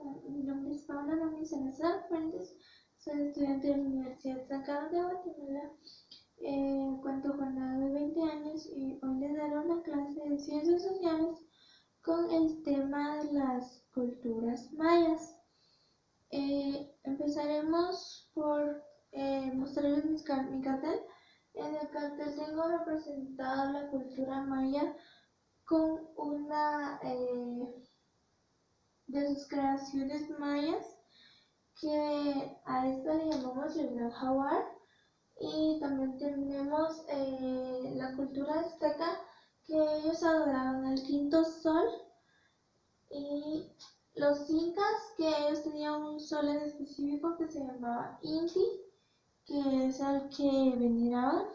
Mi nombre es Paula Nami Salazar Fuentes, soy estudiante de la Universidad San Carlos de Guatemala. Cuento con la edad de 20 años y hoy les daré una clase de ciencias sociales con el tema de las culturas mayas. Empezaremos por mostrarles mi cartel. En el cartel tengo representado la cultura maya con una de sus creaciones mayas, que a esta le llamamos el Gran Jaguar. Y también tenemos la cultura azteca, que ellos adoraban al quinto sol, y los incas, que ellos tenían un sol en específico que se llamaba Inti, que es al que veneraban.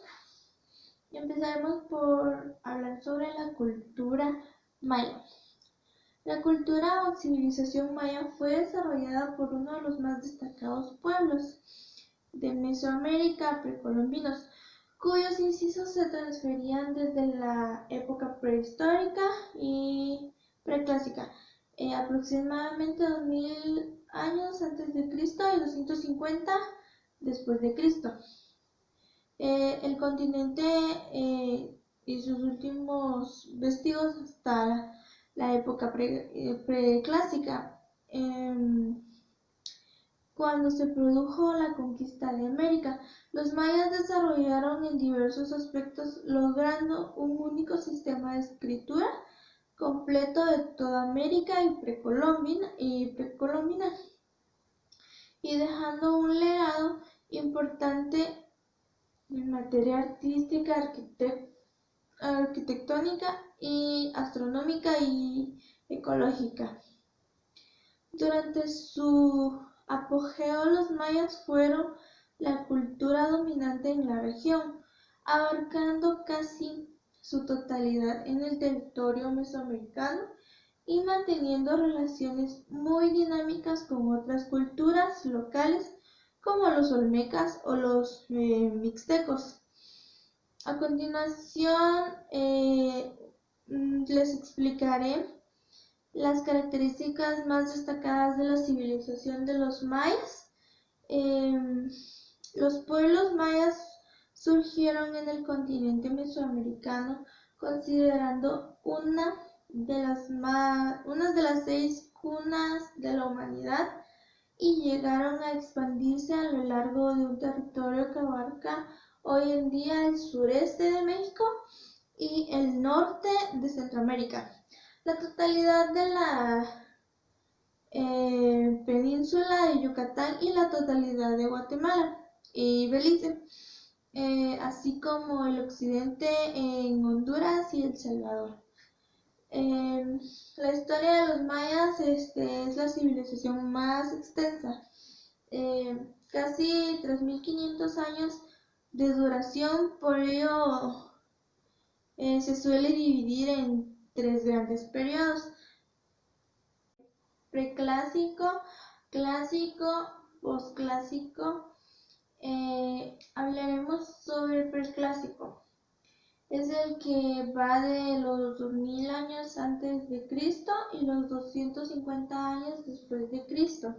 Y empezaremos por hablar sobre la cultura maya. La cultura o civilización maya fue desarrollada por uno de los más destacados pueblos de Mesoamérica precolombinos, cuyos incisos se transferían desde la época prehistórica y preclásica, aproximadamente 2000 años antes de Cristo y 250 después de Cristo. El continente y sus últimos vestigios hasta la época preclásica, cuando se produjo la conquista de América. Los mayas desarrollaron en diversos aspectos, logrando un único sistema de escritura completo de toda América y precolombina, y dejando un legado importante en materia artística, arquitectónica y astronómica y ecológica. Durante su apogeo, los mayas fueron la cultura dominante en la región, abarcando casi su totalidad en el territorio mesoamericano y manteniendo relaciones muy dinámicas con otras culturas locales como los olmecas o los mixtecos. A continuación les explicaré las características más destacadas de la civilización de los mayas. Los pueblos mayas surgieron en el continente mesoamericano, considerando una de las 6 cunas de la humanidad, y llegaron a expandirse a lo largo de un territorio que abarca hoy en día el sureste de México y el norte de Centroamérica, la totalidad de la península de Yucatán y la totalidad de Guatemala y Belice, así como el occidente en Honduras y El Salvador. La historia de los mayas es la civilización más extensa, casi 3500 años de duración. Por ello se suele dividir en 3 grandes periodos: preclásico, clásico, posclásico. Hablaremos sobre el preclásico. Es el que va de los 2000 años antes de Cristo y los 250 años después de Cristo,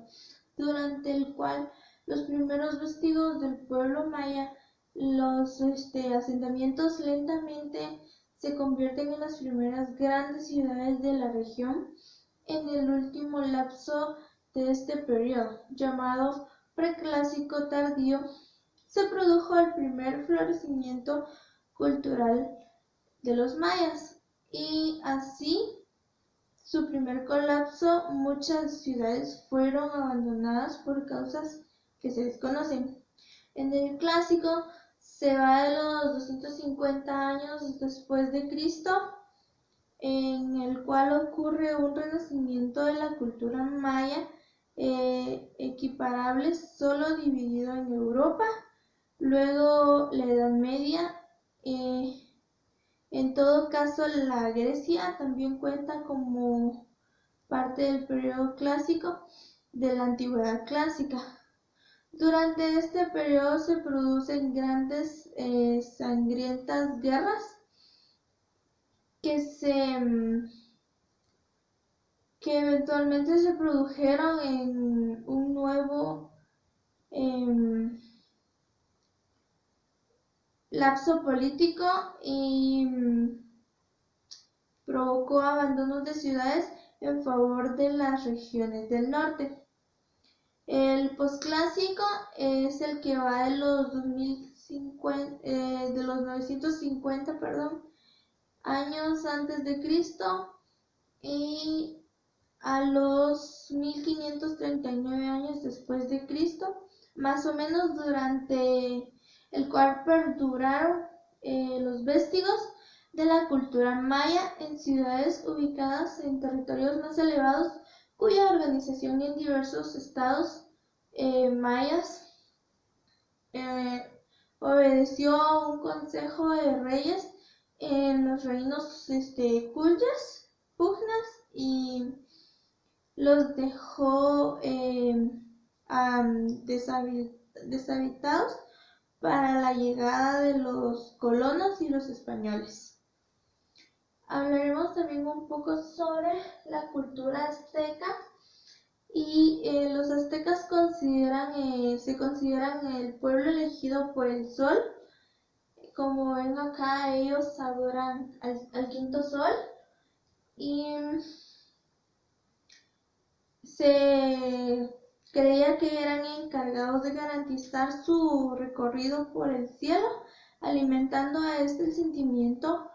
durante el cual los primeros vestigios del pueblo maya, los asentamientos, lentamente se convierten en las primeras grandes ciudades de la región. En el último lapso de este periodo, llamado preclásico tardío, se produjo el primer florecimiento cultural de los mayas, y así su primer colapso. Muchas ciudades fueron abandonadas por causas que se desconocen. En el clásico se va de los 250 años después de Cristo, en el cual ocurre un renacimiento de la cultura maya, equiparable, solo dividido en Europa. Luego la Edad Media. En todo caso, la Grecia también cuenta como parte del periodo clásico de la Antigüedad clásica. Durante este periodo se producen grandes sangrientas guerras que que eventualmente se produjeron en un nuevo lapso político y provocó abandonos de ciudades en favor de las regiones del norte. El posclásico es el que va de los 950, años antes de Cristo y a los 1539 años después de Cristo, más o menos, durante el cual perduraron los vestigios de la cultura maya en ciudades ubicadas en territorios más elevados, cuya organización en diversos estados mayas obedeció a un consejo de reyes en los reinos Cuyas, Pugnas, y los dejó deshabitados para la llegada de los colonos y los españoles. Hablaremos también un poco sobre la cultura azteca y los aztecas se consideran el pueblo elegido por el sol. Como ven acá, ellos adoran al quinto sol y se creía que eran encargados de garantizar su recorrido por el cielo. Alimentando a este el sentimiento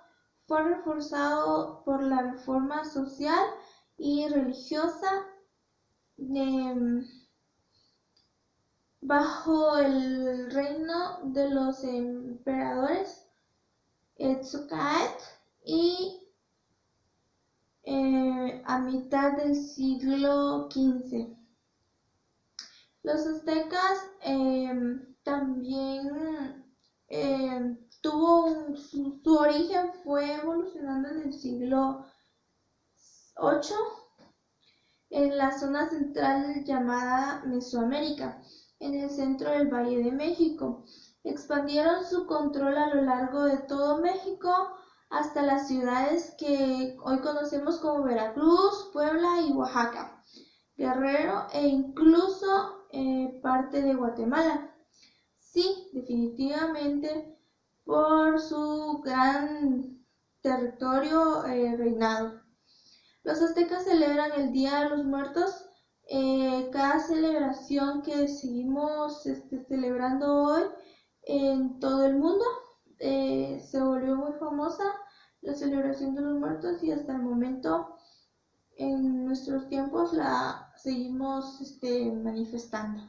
fue reforzado por la reforma social y religiosa bajo el reino de los emperadores Etzocaetl y a mitad del siglo XV. Los aztecas también su origen fue evolucionando en el siglo VIII en la zona central llamada Mesoamérica, en el centro del Valle de México. Expandieron su control a lo largo de todo México hasta las ciudades que hoy conocemos como Veracruz, Puebla y Oaxaca, Guerrero e incluso parte de Guatemala. Sí, definitivamente por su gran territorio reinado. Los aztecas celebran el Día de los Muertos. Cada celebración que seguimos celebrando hoy en todo el mundo se volvió muy famosa, la celebración de los muertos, y hasta el momento en nuestros tiempos la seguimos manifestando.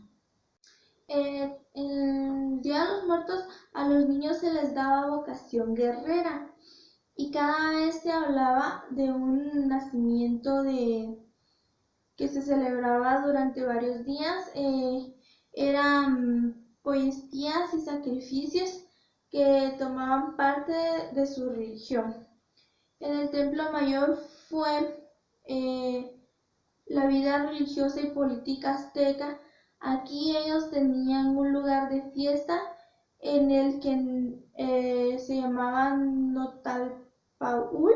En el Día de los Muertos a los niños se les daba vocación guerrera y cada vez se hablaba de un nacimiento que se celebraba durante varios días. Eran poesías y sacrificios que tomaban parte de su religión. En el Templo Mayor fue la vida religiosa y política azteca. Aquí ellos tenían un lugar de fiesta en el que se llamaba Notalpaul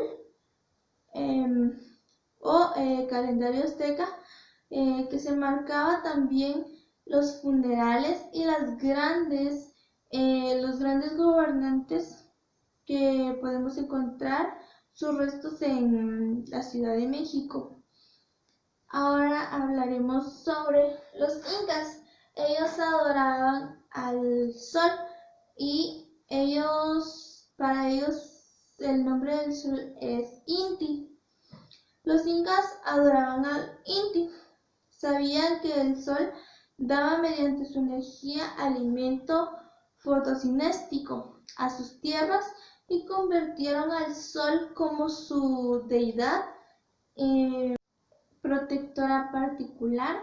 o calendario azteca, que se marcaba también los funerales y los grandes gobernantes que podemos encontrar sus restos en la Ciudad de México. Ahora hablaremos sobre los incas. Ellos adoraban al sol y para ellos el nombre del sol es Inti. Los incas adoraban al Inti. Sabían que el sol daba mediante su energía alimento fotocinético a sus tierras y convirtieron al sol como su deidad protectora particular.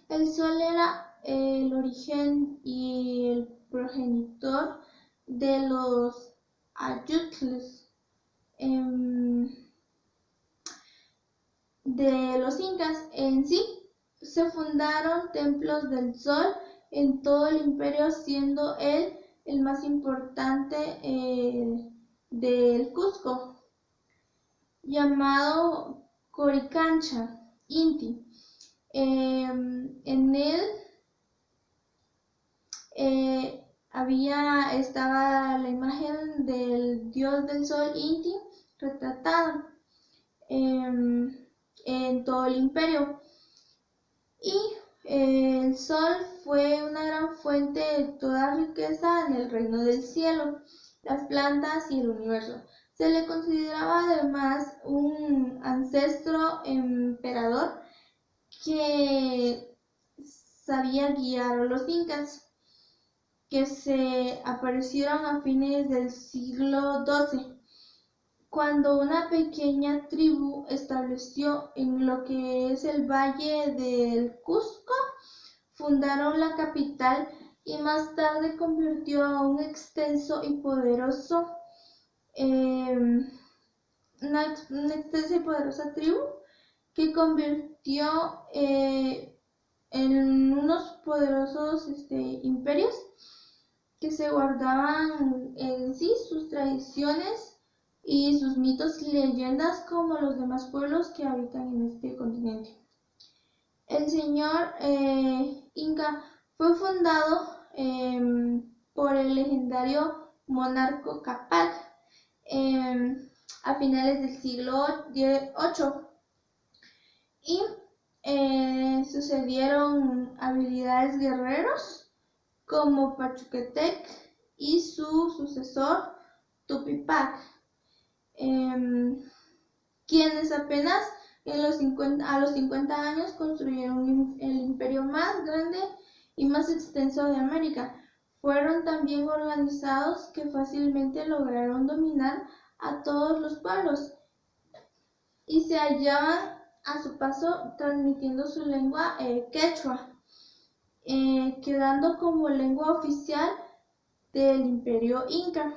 El sol era el origen y el progenitor de los ayutls de los incas. En sí se fundaron templos del sol en todo el imperio, siendo él el más importante del Cusco, llamado Coricancha. Inti. En él estaba la imagen del dios del sol Inti retratada en todo el imperio. Y el sol fue una gran fuente de toda riqueza en el reino del cielo, las plantas y el universo. Se le consideraba además un ancestro emperador que sabía guiar a los incas, que se aparecieron a fines del siglo XII, cuando una pequeña tribu estableció en lo que es el Valle del Cusco, fundaron la capital y más tarde convirtió a un extenso y poderoso una extensa y poderosa tribu que convirtió en unos poderosos imperios que se guardaban en sí sus tradiciones y sus mitos y leyendas como los demás pueblos que habitan en este continente. El señor Inca fue fundado por el legendario monarca Capac a finales del siglo VIII y sucedieron habilidades guerreros como Pachuquetec y su sucesor Tupipac, quienes apenas a los 50 años construyeron el imperio más grande y más extenso de América. Fueron tan bien organizados que fácilmente lograron dominar a todos los pueblos y se hallaban a su paso transmitiendo su lengua quechua, quedando como lengua oficial del imperio inca.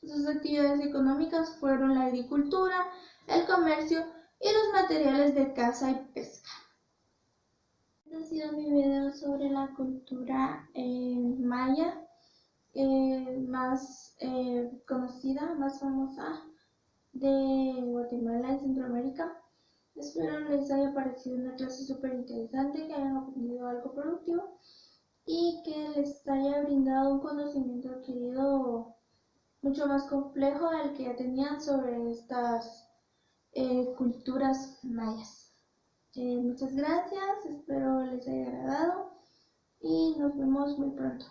Sus actividades económicas fueron la agricultura, el comercio y los materiales de caza y pesca. Este ha sido mi video sobre la cultura maya más conocida, más famosa de Guatemala y Centroamérica. Espero les haya parecido una clase súper interesante, que hayan aprendido algo productivo y que les haya brindado un conocimiento adquirido mucho más complejo del que ya tenían sobre estas culturas mayas. Muchas gracias, espero les haya agradado y nos vemos muy pronto.